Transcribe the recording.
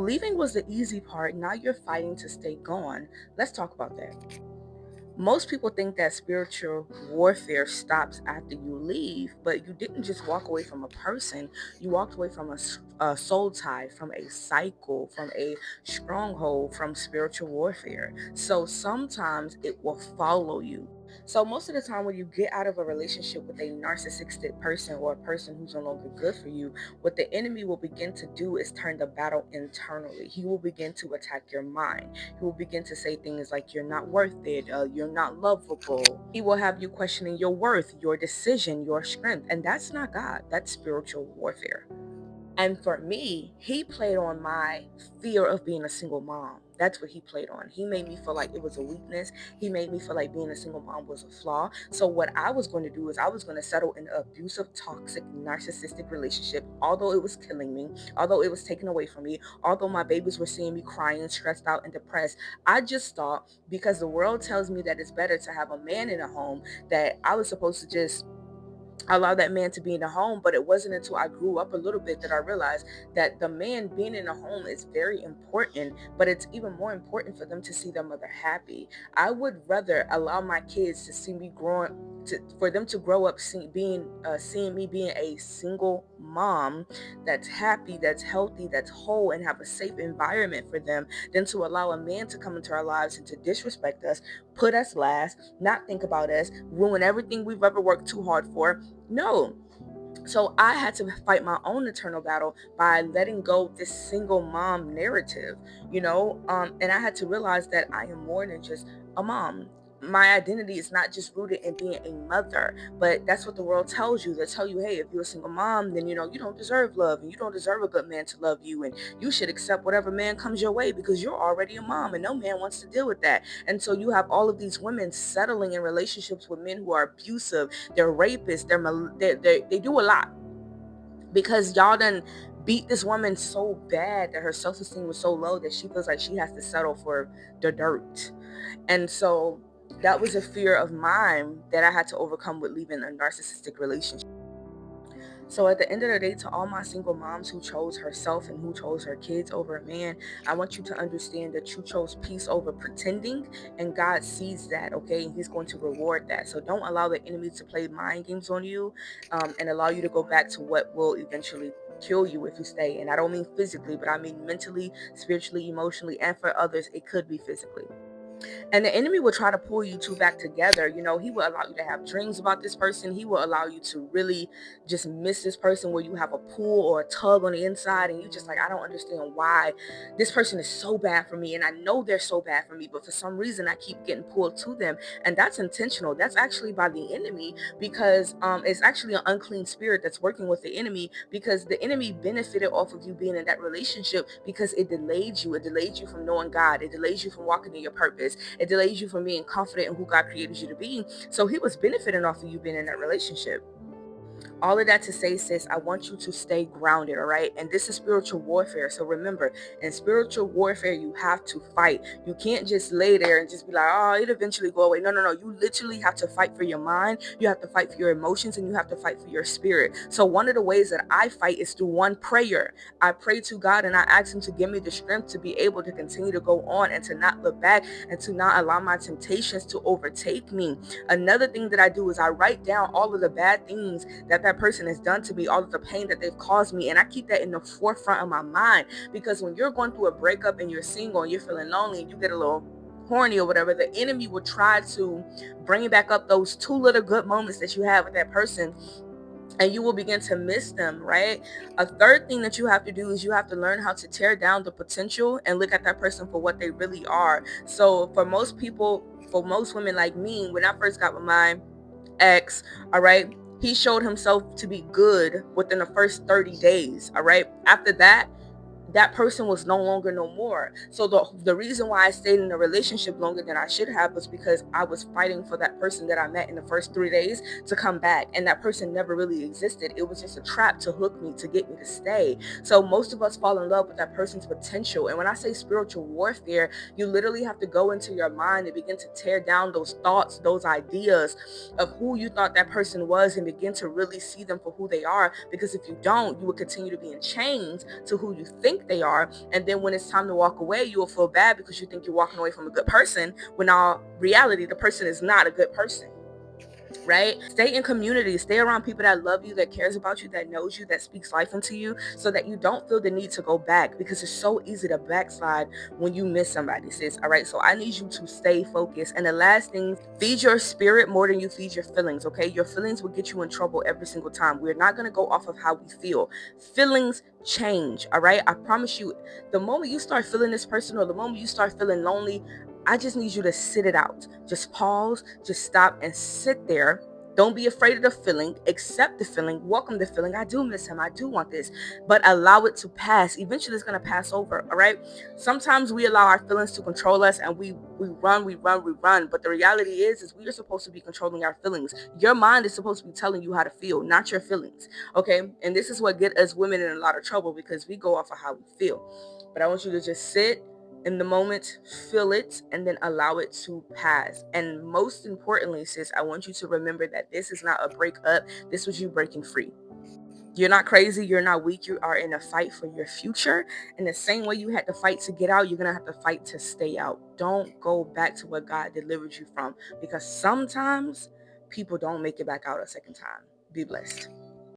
leaving was the easy part. Now you're fighting to stay gone. Let's talk about that. Most people think that spiritual warfare stops after you leave, but you didn't just walk away from a person. You walked away from a soul tie, from a cycle, from a stronghold, from spiritual warfare. So sometimes it will follow you. So most of the time when you get out of a relationship with a narcissistic person or a person who's no longer good for you, what the enemy will begin to do is turn the battle internally. He will begin to attack your mind. He will begin to say things like you're not worth it, you're not lovable. He will have you questioning your worth, your decision, your strength. And that's not God, that's spiritual warfare. And for me, he played on my fear of being a single mom. That's what he played on. He made me feel like it was a weakness. He made me feel like being a single mom was a flaw. So what I was going to do is I was going to settle in an abusive, toxic, narcissistic relationship, although it was killing me, although it was taken away from me, although my babies were seeing me crying, stressed out, and depressed. I just thought, because the world tells me that it's better to have a man in a home, that I was supposed to just allow that man to be in the home. But it wasn't until I grew up a little bit that I realized that the man being in a home is very important, but it's even more important for them to see their mother happy. I would rather allow my kids to see me growing, for them to grow up seeing me being a single mom that's happy, that's healthy, that's whole, and have a safe environment for them, than to allow a man to come into our lives and to disrespect us, put us last, not think about us, ruin everything we've ever worked too hard for. No. So I had to fight my own internal battle by letting go of this single mom narrative, and I had to realize that I am more than just a mom. My identity is not just rooted in being a mother, but that's what the world tells you. They tell you, hey, if you're a single mom, then you don't deserve love, and you don't deserve a good man to love you, and you should accept whatever man comes your way because you're already a mom, and no man wants to deal with that. And so you have all of these women settling in relationships with men who are abusive, they're rapists, they do a lot because y'all done beat this woman so bad that her self-esteem was so low that she feels like she has to settle for the dirt. And so that was a fear of mine that I had to overcome with leaving a narcissistic relationship. So at the end of the day, to all my single moms who chose herself and who chose her kids over a man, I want you to understand that you chose peace over pretending, and God sees that, okay? And He's going to reward that. So don't allow the enemy to play mind games on you, and allow you to go back to what will eventually kill you if you stay. And I don't mean physically, but I mean mentally, spiritually, emotionally, and for others, it could be physically. And the enemy will try to pull you two back together. He will allow you to have dreams about this person. He will allow you to really just miss this person, where you have a pull or a tug on the inside, and you just like, I don't understand why this person is so bad for me. And I know they're so bad for me, but for some reason I keep getting pulled to them. And that's intentional. That's actually by the enemy, because it's actually an unclean spirit that's working with the enemy, because the enemy benefited off of you being in that relationship because it delayed you. It delayed you from knowing God. It delays you from walking in your purpose. It delays you from being confident in who God created you to be. So he was benefiting off of you being in that relationship. All of that to say, sis, I want you to stay grounded, all right? And this is spiritual warfare. So remember, in spiritual warfare, you have to fight. You can't just lay there and just be like, oh, it'll eventually go away. No, no, no. You literally have to fight for your mind. You have to fight for your emotions, and you have to fight for your spirit. So one of the ways that I fight is through one prayer. I pray to God and I ask Him to give me the strength to be able to continue to go on and to not look back and to not allow my temptations to overtake me. Another thing that I do is I write down all of the bad things that person has done to me, all of the pain that they've caused me, and I keep that in the forefront of my mind. Because when you're going through a breakup and you're single and you're feeling lonely and you get a little horny or whatever, the enemy will try to bring back up those two little good moments that you have with that person, and you will begin to miss them, right? A third thing that you have to do is you have to learn how to tear down the potential and look at that person for what they really are. So for most people, for most women like me, when I first got with my ex, all right, he showed himself to be good within the first 30 days, all right? After that, that person was no longer no more. So the reason why I stayed in a relationship longer than I should have was because I was fighting for that person that I met in the first 3 days to come back, and that person never really existed. It was just a trap to hook me, to get me to stay. So most of us fall in love with that person's potential. And when I say spiritual warfare, you literally have to go into your mind and begin to tear down those thoughts, those ideas of who you thought that person was, and begin to really see them for who they are. Because if you don't, you will continue to be in chains to who you think think they are. And then when it's time to walk away, you will feel bad because you think you're walking away from a good person, when all reality, the person is not a good person. Right? Stay in community, stay around people that love you, that cares about you, that knows you, that speaks life into you, so that you don't feel the need to go back, because it's so easy to backslide when you miss somebody, sis. All right, so I need you to stay focused. And the last thing, feed your spirit more than you feed your feelings. Okay, your feelings will get you in trouble every single time. We're not going to go off of how we feel. Feelings change. All right, I promise you, the moment you start feeling this person, or the moment you start feeling lonely, I just need you to sit it out. Just pause, just stop and sit there. Don't be afraid of the feeling. Accept the feeling. Welcome the feeling. I do miss him. I do want this. But allow it to pass. Eventually, it's going to pass over. All right. Sometimes we allow our feelings to control us, and we run, we run, we run. But the reality is we are supposed to be controlling our feelings. Your mind is supposed to be telling you how to feel, not your feelings. Okay. And this is what get us women in a lot of trouble, because we go off of how we feel. But I want you to just sit in the moment, feel it, and then allow it to pass. And most importantly, sis, I want you to remember that this is not a breakup. This was you breaking free. You're not crazy. You're not weak. You are in a fight for your future. And the same way you had to fight to get out, you're going to have to fight to stay out. Don't go back to what God delivered you from, because sometimes people don't make it back out a second time. Be blessed.